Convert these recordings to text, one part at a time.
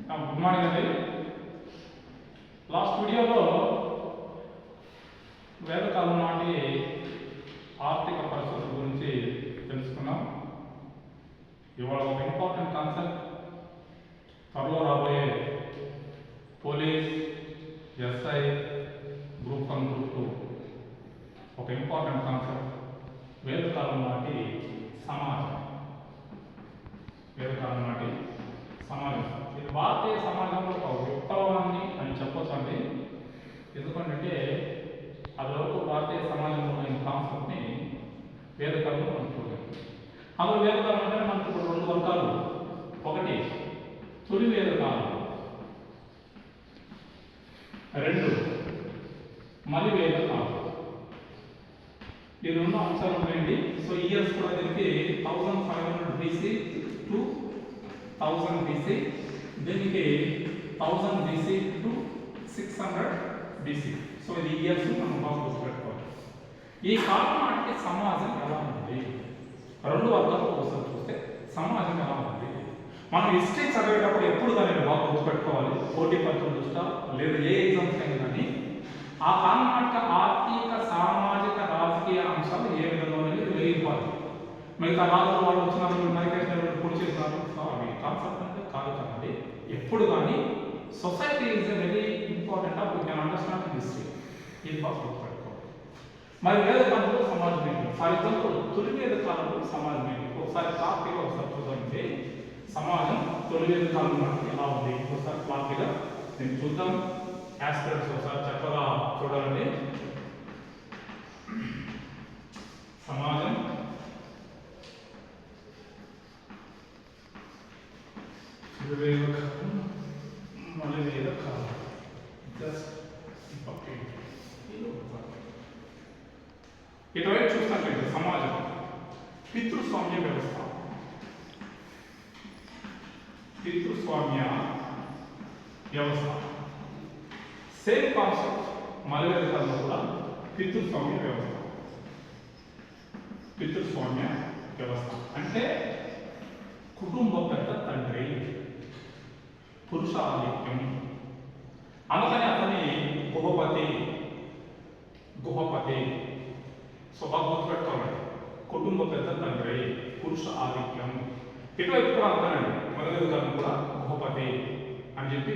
Good morning అండి. Last వీడియోలో వేదకాలం నాటి ఆర్థిక పరిస్థితుల గురించి తెలుసుకున్నాం. ఇవాళ ఒక ఇంపార్టెంట్ కాన్సెప్ట్, త్వరలో రాబోయే పోలీస్, ఎస్ఐ, గ్రూప్ 1, గ్రూప్ 2 ఒక ఇంపార్టెంట్ కాన్సెప్ట్ వేదకాలం నాటి సమాజం. వేదకాలం నాటి సమాజం ఇది భారతీయ సమాజంలో ఒక విప్లవాన్ని అని చెప్పొచ్చండి. ఎందుకంటే అది వరకు భారతీయ సమాజంలో ఉన్న కాన్సెప్ట్ని వేదకాలంలో మనం చూడాలి. అందులో వేదకాలం అంటే మనకు ఇప్పుడు 2 వర్గాలు. ఒకటి తొలి వేదకాలం, 2 మలి వేదకాలం. ఈ 2 అంశాలు ఉన్నాయండి. సో ఇయర్స్ కూడా దీనికి 1500 BC to 1000 BC, దీనికి 1000 BC to 600 BC. సో ఇది ఇయర్స్ మనం బాగా గుర్తుపెట్టుకోవాలి. ఈ కాలం నాటి సమాజం ఎలా ఉంది, 2 వర్గాలు ఒకసారి చూస్తే సమాజం ఎలా ఉంది. మనం హిస్టరీ చదివేటప్పుడు ఎప్పుడు దాన్ని బాగా గుర్తుపెట్టుకోవాలి. పోటీ పరీక్షలు చూస్తా లేదా ఏ ఎగ్జామ్స్ అయినా కానీ ఆ కాలం నాటి ఆర్థిక, సామాజిక, రాజకీయ అంశాలు ఏ విధంగా అనేది వెలిగిపోవాలి. మిగతా రాజులు వాళ్ళు వచ్చినారు, నరికేసినారు, పొడి చేసినారు, అవి కాన్సెప్ట్ అంటే కాదు కదండి. ఎప్పుడు కానీ society is a very important of you can understand history. ఇది బాగా గుర్తుపెట్టుకోవాలి. మరి వేదకాలంలో సమాజం ఏంటి? ఫర్ ఎగ్జాంపుల్ తొలి వేదకాలంలో సమాజం ఏంటి? ఒకసారి క్లారిటీగా ఒకసారి చూద్దామంటే సమాజం తొలి వేదకాలం మనకి ఎలా ఉంది ఒకసారి క్లారిటీగా నేను చూద్దాం. యాస్పిరెంట్స్ ఒకసారి చక్కగా చూడాలండి. సమాజం మలివేదకాలం ఇటువైపు చూసినట్లయితే సమాజం పితృస్వామ్య వ్యవస్థ. పితృస్వామ్య వ్యవస్థ సేమ్ కాన్సెప్ట్ మలివేదకాలంలో కూడా పితృస్వామ్య వ్యవస్థ. పితృస్వామ్య వ్యవస్థ అంటే కుటుంబ పెద్ద తండ్రి, పురుష ఆధిక్యం. అందుకని అతని గుహపతి. సో బాగా గుర్తుపెట్టుకోవాలి. కుటుంబ పెద్ద తండ్రి, పురుష ఆధిక్యం. ఇటువైపు కూడా అంతేనండి, మొదటి కాలం కూడా గుహపతి అని చెప్పి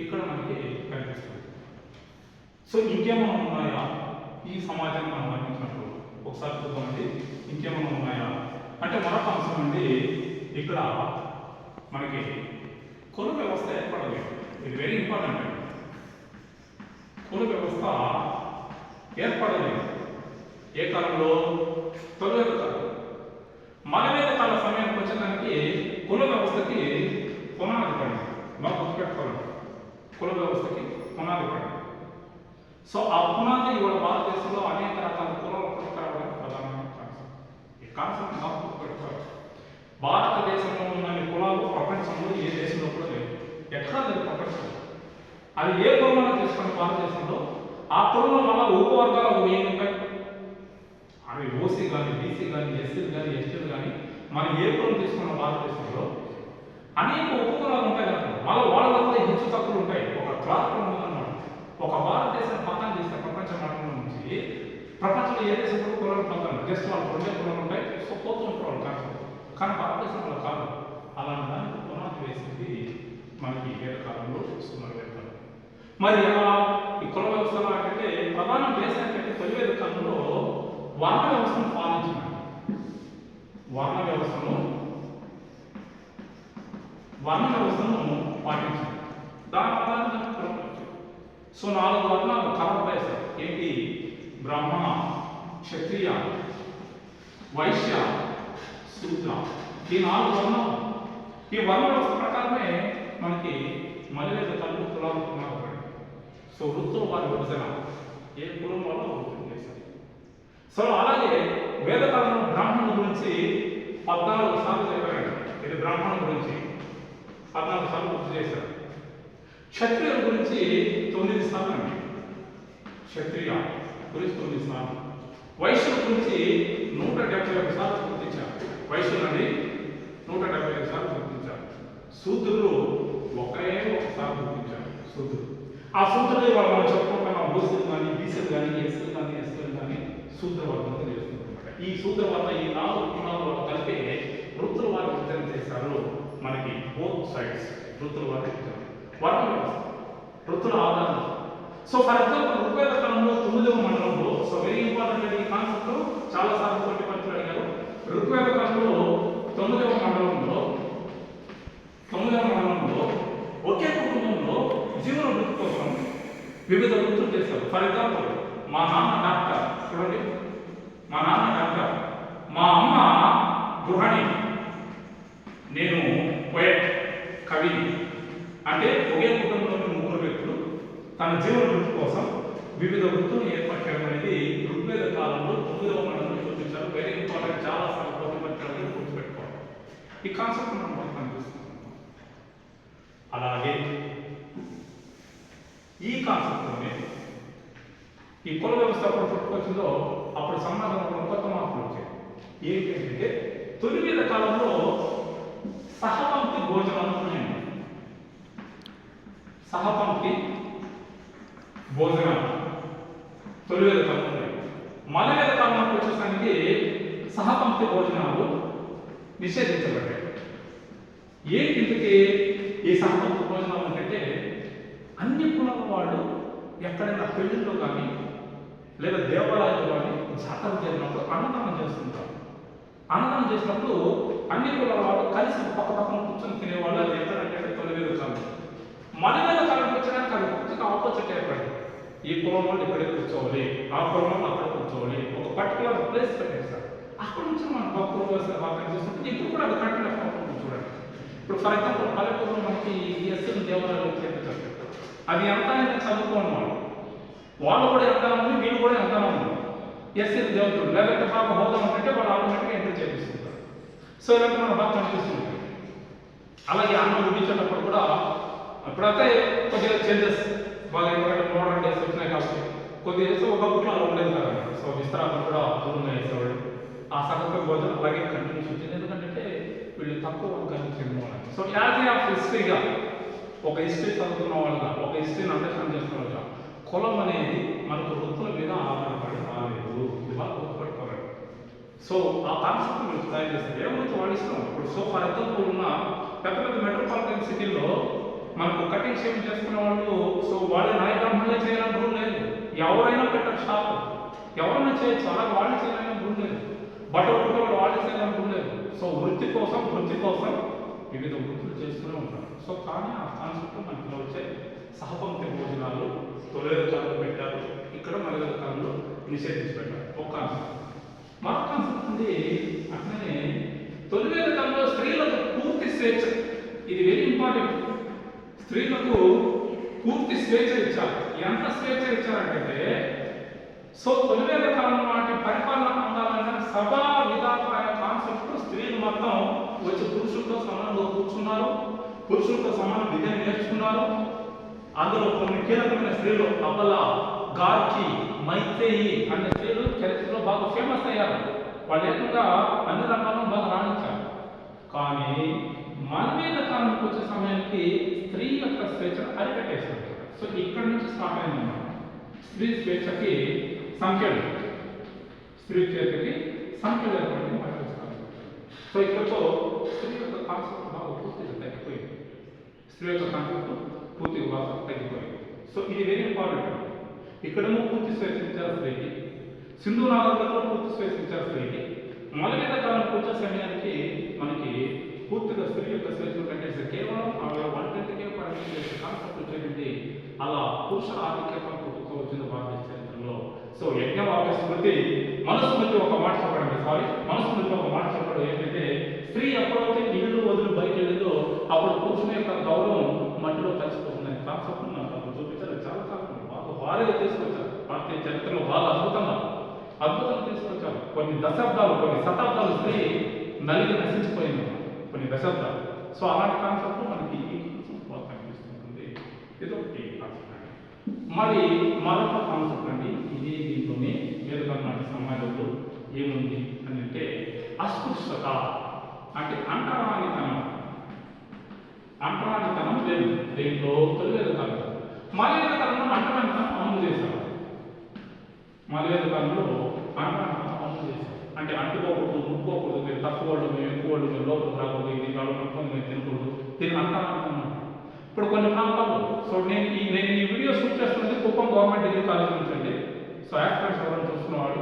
ఇక్కడ మనకి కనిపిస్తుంది. సో ఇంకేమైనా ఉన్నాయా ఈ సమాజాన్ని మనం వర్ణించినప్పుడు? ఒకసారి చూద్దామండి. ఇంకేమైనా ఉన్నాయా అంటే మరొక అంశం అండి. ఇక్కడ మనకి కుల వ్యవస్థ ఏర్పడలేదు. ఇది వెరీ ఇంపార్టెంట్ అండి. కుల వ్యవస్థ ఏర్పడలేదు. ఏ కాలంలో? తొలి వేదకాలం. మలివేదకాల సమయానికి వచ్చేదానికి కుల వ్యవస్థకి పునాది పడింది. బాగా గుర్తుపెట్టుకోవాలి. కుల వ్యవస్థకి పునాది పడింది. సో ఆ పునాది ఇవాళ భారతదేశంలో అనేక రకాల కులాలు పుట్టుకురావడానికి ప్రధానమైన కాన్సెప్ట్. ఈ కాన్సెప్ట్ బాగా గుర్తుపెట్టుకోవాలి. భారతదేశంలో ఉన్న కులాలు ప్రపంచంలో ఏ దేశంలో కూడా లేదు. ఎక్కడా లేదు ప్రపంచంలో. అది ఏ కులంలో తీసుకున్న భారతదేశంలో ఆ కులంలో మళ్ళీ ఉపవర్గాలు 1000 ఉంటాయి. అవి ఓసీ కానీ, బీసీ కానీ, ఎస్సీలు కానీ, ఎస్టీలు కానీ మనం ఏ కులం తీసుకున్న భారతదేశంలో అనేక ఉపకులాలు ఉంటాయి కదా. మళ్ళీ వాళ్ళ వల్ల హెచ్చు తక్కువలు ఉంటాయి. ఒక క్లాస్ ఉందన్నమాట. ఒక భారతదేశం పక్కన చేస్తే ప్రపంచ మట్టంలో నుంచి ప్రపంచంలో ఏ దేశంలో కులాలు పక్కన జస్ట్ వాళ్ళు 2 కులాలు ఉంటాయి. సో పోతూ ఉంటారు వాళ్ళు కాన్సెప్ట్. కానీ భారతదేశంలో కాదు. అలాంటి దానికి పునాది వేసింది మనకి వేదకాలంలో చూస్తున్నారు. వేదకాలం మరి ఎలా ఈ కుల వ్యవస్థ అంటే ప్రధాన దేశం ఏంటంటే తొలి వేదకాలంలో వర్ణ వ్యవస్థను పాలించినారు. వర్ణ వ్యవస్థను పాటించారు. దాని ఆధారంగా కులం వచ్చింది. సో 4 వర్ణాలు కలర్ వేశారు. ఏంటి? బ్రాహ్మణ, క్షత్రియ, వైశ్య, శూద్ర. ఈ 4 వర్ణాలు. ఈ వర్ణ వ్యవస్థ ప్రకారమే మనకి మలివేదకాలంలో కులాలు పునాది పడింది. సో వృత్తులు వారి విభజన, ఏ కులం వల్ల వృత్తులు చేశారు. సో అలాగే వేదకాలంలో బ్రాహ్మణుల గురించి 14 సార్లు చెప్పారు. ఇది బ్రాహ్మణుల గురించి 14 సార్లు గుర్తు చేశారు. క్షత్రియుల గురించి 9 సార్లు అండి. క్షత్రియ గురించి 9 సార్లు. వైశ్యుల గురించి 171 సార్లు గుర్తించారు. వైశ్యులని 175 సార్లు గుర్తించారు. శూద్రులు ఒకసారి గుర్తించారు శూద్రుడు. ఆ శూద్రుడే వాళ్ళు మనం చెప్పుకుంటున్నాం ఓసీలు కానీ బీసీలు కానీ ఎస్సీలు కానీ ఎస్సీలు కానీ శూద్రవర్గంతో చేస్తున్నారు అనమాట. ఈ శూద్రవర్గ ఈ 4 కులాలు కలిపి వృత్తుల వారి విభజన చేశారు. మనకి బోత్ సైడ్స్ వృత్తుల వారి విభజన వర్గ వ్యవస్థ వృత్తుల ఆధారం. సో ఫర్ ఎగ్జాంపుల్ ఋగ్వేద కాలంలో 9వ మండలంలో సో వెరీ ఇంపార్టెంట్ ఈ కాన్సెప్ట్ చాలా సార్లు కొన్ని పరీక్షలు అడిగారు. ఋగ్వేద కాలంలో 9వ మండలంలో ఒకే కుటుంబంలో జీవన వృత్తి కోసం వివిధ వృత్తులు చేస్తారు. ఫర్ ఎగ్జాంపుల్ మా నాన్న డాక్టర్, చూడండి మా నాన్న డాక్టర్, మా అమ్మ గృహిణి, నేను పోయట్ కవిని. అంటే ఒకే కుటుంబంలోని 3 వ్యక్తులు తన జీవన వృత్తి కోసం వివిధ వృత్తులను ఏర్పాటు చేయడం అనేది ఋగ్వేద కాలంలో 9వ మండలంలో చూపించారు. వెరీ ఇంపార్టెంట్, చాలా సార్లు పోటీ పరీక్షలు గుర్తుపెట్టుకోవాలి. ఈ కాన్సెప్ట్ మనం బాగా కనిపిస్తుంది. అలాగే ఈ కాన్సెప్ట్లోనే ఈ కుల వ్యవస్థ అప్పుడు పుట్టుకొచ్చిందో అప్పుడు సమాజంలో కొత్త మార్పులు వచ్చాయి. ఏంటంటే తొలివేద కాలంలో సహపంక్తి భోజనాలు ఉన్నాయండి. సహపంక్తి భోజనాలు తొలివేద కాలంలో ఉన్నాయి. మలవేద కాలంలోకి వచ్చేసరికి సహపంక్తి భోజనాలు నిషేధించబడ్డాయి. ఏంటికి ఈ సహపంక్తి భోజనాలు అంటే అన్ని కులాల వాళ్ళు ఎక్కడైనా పెళ్లిళ్ళు కానీ లేదా దేవాలయాలు కానీ జాతర జరిగినప్పుడు అన్నదానం చేస్తుంటారు. అన్నదానం చేసినప్పుడు అన్ని కులాల వాళ్ళు కలిసి పక్క పక్కన కూర్చొని తినేవాళ్ళు. అది ఎక్కడంటే తొలివేద కాలం. మలవేద కాలంకి వచ్చడానికి అది పూర్తిగా ఆపోజిట్ ఏర్పడింది. ఈ కులం వాళ్ళు ఇక్కడే కూర్చోవాలి, ఆ కులం వాళ్ళు అక్కడ కూర్చోవాలి, ఒక పర్టికులర్ ప్లేస్ పెట్టేస్తారు. అక్కడ నుంచి మనం భక్తులు వాక్యం చేస్తుంటే ఇప్పుడు కూడా అది కంటిన్యూ అవుతుంది. చూడండి, ఇప్పుడు ఫర్ ఎగ్జాంపుల్ పల్లెటూరులో మనకి ఎస్ఎం దేవాలయాలు చేస్తారు. అది ఎంత అయినా చదువుకోని వాళ్ళు కూడా ఎంత ఉంది, వీళ్ళు కూడా ఎంత ఉంది. ఎస్ఎం దేవతలు లేదంటే బాగా హోదాం అంటే వాళ్ళు ఆటోమేటిక్గా ఎంటర్ చేపిస్తుంటారు. సో ఇలాంటి మనం బాగా కనిపిస్తుంది. అలాగే అన్నం ఉడిచేటప్పుడు కూడా ఇప్పుడైతే కొద్దిగా చేంజెస్ బాగా ఎందుకంటే మోడర్న్ డేస్ వచ్చినాయి కాబట్టి కొద్దిగా చేస్తే ఒక బుట్లో అలా ఉండేది కదా. సో విస్తరాలు కూడా దూరంగా వేసేవాడు. ఆ సగటు భోజనం అలాగే కంటిన్యూస్ వచ్చింది. ఎందుకంటే వీళ్ళు తక్కువ వర్గానికి చెందిన వాళ్ళు. సో యాజ్ ఆఫ్ హిస్టరీగా ఒక హిస్టరీ చదువుతున్న వాళ్ళుగా ఒక హిస్టరీని అండర్స్టాండ్ చేస్తున్న వాళ్ళుగా కులం అనేది మనకు వృత్తుల మీద ఆధారపడి రాలేదు. ఇది బాగా గుర్తుపెట్టుకోవాలి. సో ఆ కాన్సెప్ట్ మీరు తయారు చేస్తారు. ఏ వృత్తి వాళ్ళు ఇష్టం. ఇప్పుడు సో ఫర్ ఎగ్జాంపుల్ ఉన్న పెద్ద పెద్ద మెట్రోపాలిటన్ సిటీల్లో మనకు కటింగ్ షేప్ చేసుకునే వాళ్ళు సో వాళ్ళ నాయకులే చేయాలని రూల్ లేదు. ఎవరైనా పెట్టరు షాప్, ఎవరైనా చేయొచ్చు. అలాగే వాళ్ళు చేయాలని రూల్ లేదు. బట్టలు కుట్టేవాళ్ళు వాళ్ళు చేయాలని రూల్ లేదు. సో వృత్తి కోసం వివిధ వృత్తులు చేస్తూనే ఉంటారు. సో కానీ ఆ కాన్సెప్ట్ మనకి వచ్చే సహపంక్తి భోజనాలు తొలివేద కాలంలో పెట్టారు. ఇక్కడ మలవేద కాలంలో నిషేధించి పెట్టారు. ఒక కాన్సెప్ట్. మరొక కాన్సెప్ట్ ఉంది. అట్లనే తొలివేద కాలంలో స్త్రీలకు పూర్తి స్వేచ్ఛ. ఇది వెరీ ఇంపార్టెంట్. స్త్రీలకు పూర్తి స్వేచ్ఛ ఇచ్చారు. ఎంత స్వేచ్ఛ ఇచ్చారంటే సో తొలివేద కాలం వాటి పరిపాలన అందాలన్న సభా విధాత అనే కాన్సెప్ట్ స్త్రీలు మొత్తం వచ్చి పురుషులతో సమానంగా కూర్చున్నారు, పురుషులతో సమాన విద్యను నేర్చుకున్నారు. అందులో కొన్ని కీలకమైన స్త్రీలు అబల, గార్కి, మైత్రేయి అనే స్త్రీలు చరిత్రలో బాగా ఫేమస్ అయ్యారు. వాళ్ళు ఏకంగా అన్ని రంగాల్లో బాగా రాణించారు. కానీ మలవేద కాలంకి వచ్చే సమయానికి స్త్రీ యొక్క స్వేచ్ఛను అరికట్టేశారు. సో ఇక్కడ నుంచి స్టార్ట్ అయిందన్నమాట. స్త్రీ స్వేచ్ఛకి సంఖ్యలు, స్త్రీ స్వేచ్ఛకి సంఖ్యలు ఏర్పడింది మలవేద కాలం. సో ఇక్కడతో స్త్రీ యొక్క కాన్సెప్ట్ బాగా పూర్తిగా తగ్గిపోయింది. స్త్రీ యొక్క కాన్సెప్ట్ పూర్తిగా బాగా తగ్గిపోయింది. సో ఇది వెరీ ఇంపార్టెంట్. ఇక్కడేమో పూర్తి స్వేచ్ఛ ఇచ్చారు స్త్రీకి. సింధు నాగరికతలో పూర్తి స్వేచ్ఛ ఇచ్చారు స్త్రీకి. మలవేద కాలంకి వచ్చే సమయానికి మనకి పూర్తిగా స్త్రీ యొక్క స్వేచ్ఛ కట్టేసి కేవలం వంటింటికే పరిమితి చేసే కాన్సెప్ట్ వచ్చేది. అలా పురుష ఆధిక్యత వచ్చింది భారతదేశ చరిత్రలో. సో యజ్ఞవాక్య స్మృతి మనుస్మృతి ఒక మాట చెప్పండి. మనుస్మృతి ఒక మాట చెప్పడం ఏంటంటే స్త్రీ ఎప్పుడైతే ఇల్లు వదిలి బయట వెళ్ళిందో అప్పుడు పురుషుని యొక్క గౌరవం మట్టిలో కలిసిపోతుందని కాన్సెప్ట్ నాకు అప్పుడు చూపించారు. చాలా కాలం బాగా భారీగా తీసుకొచ్చారు. భారతీయ చరిత్రలో బాగా అద్భుతంగా తీసుకొచ్చారు. కొన్ని దశాబ్దాలు, కొన్ని శతాబ్దాలు స్త్రీ నలిగి నశించిపోయింది, కొన్ని దశాబ్దాలు. సో అలాంటి కాన్సెప్ట్ మనకి ఈ కాన్సెప్ట్ బాగా కనిపిస్తుంటుంది. ఇదొకటి కాన్సెప్ట్ అండి. మరి మరొక కాన్సెప్ట్ అండి. ఇది దీంట్లోనే వేదకర్ణాటక సమాజంలో ఏముంది అని అంటే అస్పృశ్యత అంటే అంటరానితనం లేదు దీంట్లో తొలివేద కాలం మాల్యవేద కాలంలో అంటరానితనం అమలు చేశారు. మాల్యవేద కాలంలో అంటరానితనం అమలు చేశారు. అంటే అంటుకోకూడదు, ముట్టుకోకూడదు, మీరు తక్కువ వాళ్ళు, మేము ఎక్కువ వాళ్ళు, మీరు లోపలికి రాకూడదు, ఇది వాళ్ళు పట్టుకొని మీరు తినకూడదు, దీన్ని అంటరానితనం అంటారు. ఇప్పుడు కొన్ని ప్రాంతాల్లో సో నేను ఈ వీడియో షూట్ చేస్తున్నది కుప్పం గవర్నమెంట్ డిగ్రీ కాలేజ్ నుంచి అండి. సో యాక్సిడెంట్స్ ఎవరైనా చూస్తున్నవాడు